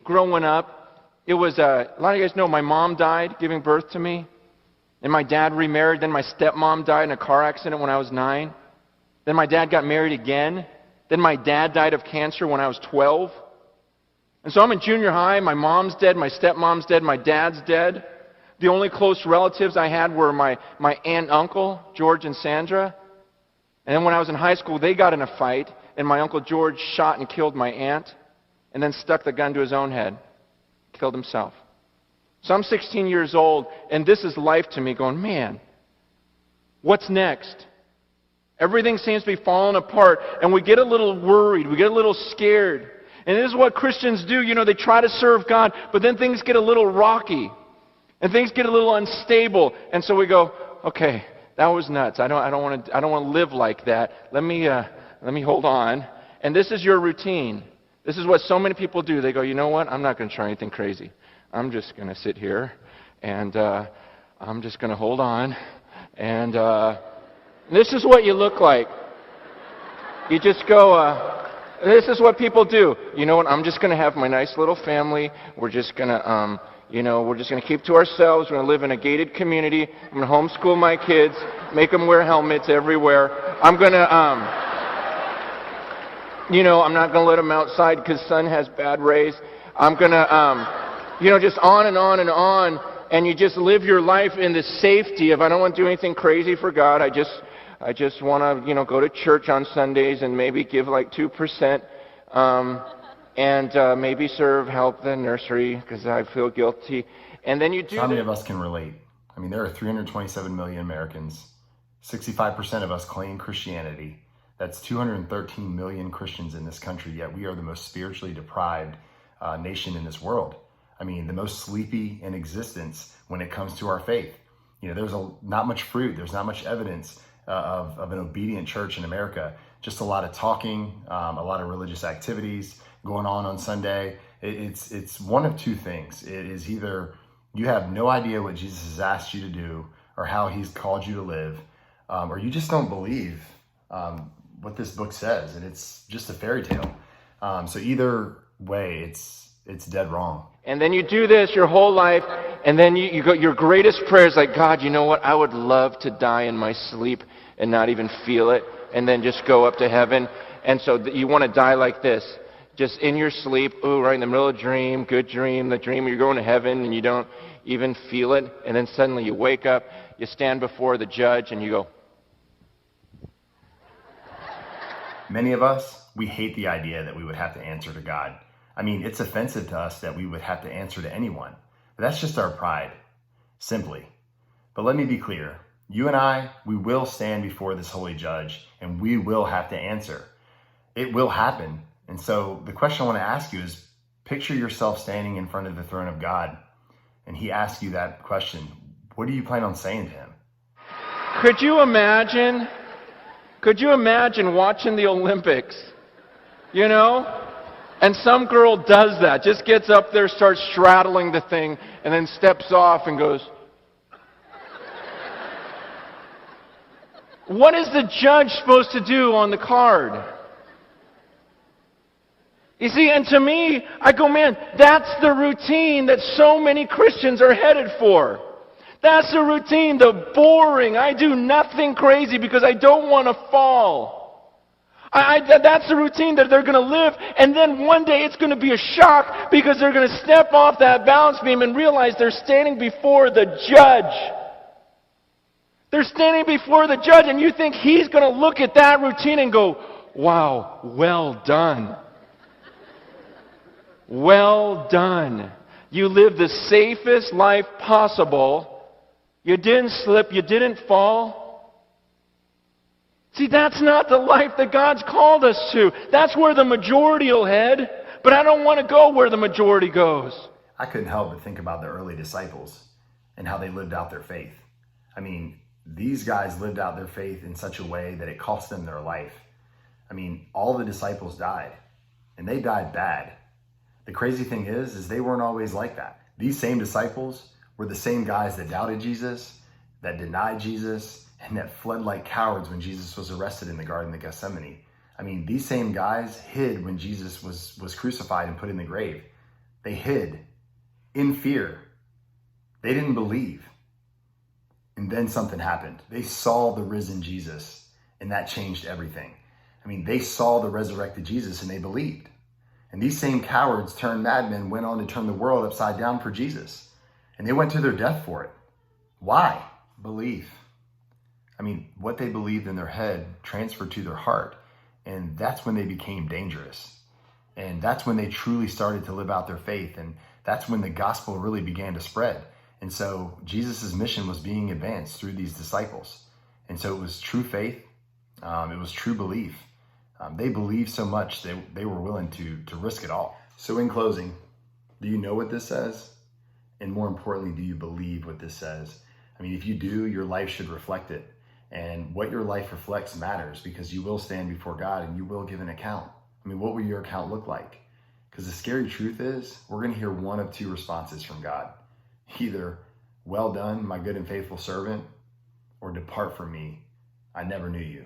growing up, it was, a lot of you guys know my mom died giving birth to me. And my dad remarried. Then my stepmom died in a car accident when I was 9. Then my dad got married again. Then my dad died of cancer when I was 12. And so I'm in junior high. My mom's dead. My stepmom's dead. My dad's dead. The only close relatives I had were my aunt and uncle, George and Sandra. And then when I was in high school, they got in a fight. And my uncle George shot and killed my aunt. And then stuck the gun to his own head. Killed himself. So I'm 16 years old, and this is life to me, going, man, what's next? Everything seems to be falling apart, and we get a little worried, we get a little scared. And this is what Christians do, they try to serve God, but then things get a little rocky, and things get a little unstable, and so we go, okay, that was nuts. I don't want to live like that. Let me hold on. And this is your routine. This is what so many people do. They go, you know what? I'm not going to try anything crazy. I'm just going to sit here, and I'm just going to hold on. And this is what you look like. You just go, this is what people do. You know what? I'm just going to have my nice little family. We're just going to, we're just going to keep to ourselves. We're going to live in a gated community. I'm going to homeschool my kids, make them wear helmets everywhere. I'm going to, I'm not going to let them outside because sun has bad rays. I'm going to, just on and on and on, and you just live your life in the safety of, I don't want to do anything crazy for God. I just want to, go to church on Sundays and maybe give like 2%, and maybe help the nursery because I feel guilty. And then you do. How many of us can relate? I mean, there are 327 million Americans. 65% of us claim Christianity. That's 213 million Christians in this country, yet we are the most spiritually deprived nation in this world. I mean, the most sleepy in existence when it comes to our faith. There's not much fruit. There's not much evidence of an obedient church in America. Just a lot of talking, a lot of religious activities going on Sunday. It's one of two things. It is either you have no idea what Jesus has asked you to do or how he's called you to live, or you just don't believe what this book says, and it's just a fairy tale. So either way, it's dead wrong. And then you do this your whole life, and then you go, your greatest prayer is like, God, you know what? I would love to die in my sleep and not even feel it, and then just go up to heaven. And so you want to die like this, just in your sleep, right in the middle of a dream, good dream, the dream you're going to heaven, and you don't even feel it. And then suddenly you wake up, you stand before the judge, and you go. Many of us, we hate the idea that we would have to answer to God. I mean, it's offensive to us that we would have to answer to anyone. But that's just our pride, simply. But let me be clear. You and I, we will stand before this holy judge, and we will have to answer. It will happen. And so the question I want to ask you is, picture yourself standing in front of the throne of God, and he asks you that question. What do you plan on saying to him? Could you imagine watching the Olympics, And some girl does that, just gets up there, starts straddling the thing, and then steps off and goes. What is the judge supposed to do on the card? You see, and to me, I go, man, that's the routine that so many Christians are headed for. That's the routine, the boring, I do nothing crazy because I don't want to fall. That's the routine that they're going to live, and then one day it's going to be a shock because they're going to step off that balance beam and realize they're standing before the judge. They're standing before the judge, and you think he's going to look at that routine and go, wow, well done. Well done. You lived the safest life possible. You didn't slip, you didn't fall. See, that's not the life that God's called us to. That's where the majority will head. But I don't want to go where the majority goes. I couldn't help but think about the early disciples and how they lived out their faith. I mean, these guys lived out their faith in such a way that it cost them their life. I mean, all the disciples died, and they died bad. The crazy thing is they weren't always like that. These same disciples were the same guys that doubted Jesus, that denied Jesus, and that fled like cowards when Jesus was arrested in the Garden of Gethsemane. I mean, these same guys hid when Jesus was crucified and put in the grave. They hid in fear. They didn't believe. And then something happened. They saw the risen Jesus, and that changed everything. I mean, they saw the resurrected Jesus and they believed. And these same cowards turned madmen went on to turn the world upside down for Jesus. And they went to their death for it. Why? Belief. I mean, what they believed in their head transferred to their heart. And that's when they became dangerous. And that's when they truly started to live out their faith. And that's when the gospel really began to spread. And so Jesus' mission was being advanced through these disciples. And so it was true faith. It was true belief. They believed so much that they were willing to risk it all. So in closing, do you know what this says? And more importantly, do you believe what this says? I mean, if you do, your life should reflect it. And what your life reflects matters, because you will stand before God and you will give an account. I mean, what will your account look like? Because the scary truth is, we're going to hear one of two responses from God. Either, well done, my good and faithful servant, or depart from me, I never knew you.